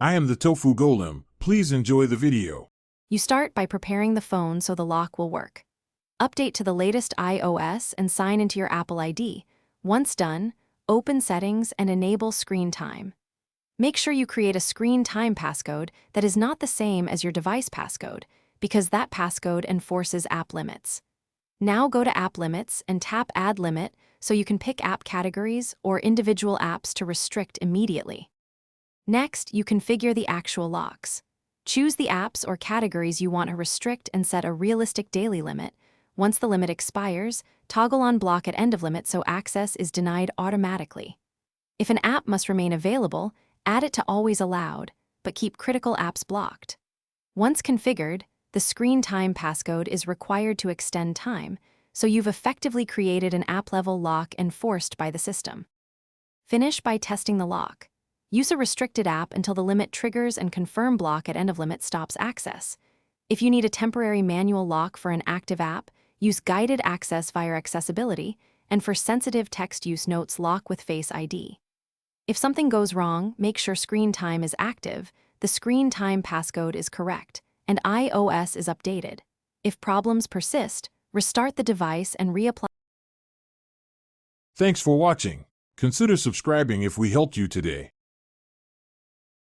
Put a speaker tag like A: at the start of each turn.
A: I am the Tofu Golem. Please enjoy the video.
B: You start by preparing the phone so the lock will work. Update to the latest iOS and sign into your Apple ID. Once done, open Settings and enable Screen Time. Make sure you create a Screen Time passcode that is not the same as your device passcode, because that passcode enforces app limits. Now go to App Limits and tap Add Limit so you can pick app categories or individual apps to restrict immediately. Next, you configure the actual locks. Choose the apps or categories you want to restrict and set a realistic daily limit. Once the limit expires, toggle on Block at End of Limit so access is denied automatically. If an app must remain available, add it to Always Allowed, but keep critical apps blocked. Once configured, the Screen Time passcode is required to extend time, so you've effectively created an app-level lock enforced by the system. Finish by testing the lock. Use a restricted app until the limit triggers and confirm Block at End of Limit stops access. If you need a temporary manual lock for an active app, use guided access via accessibility, and for sensitive text use notes lock with Face ID. If something goes wrong, make sure Screen Time is active, the Screen Time passcode is correct, and iOS is updated. If problems persist, restart the device and reapply.
A: Thanks for watching. Consider subscribing if we helped you today.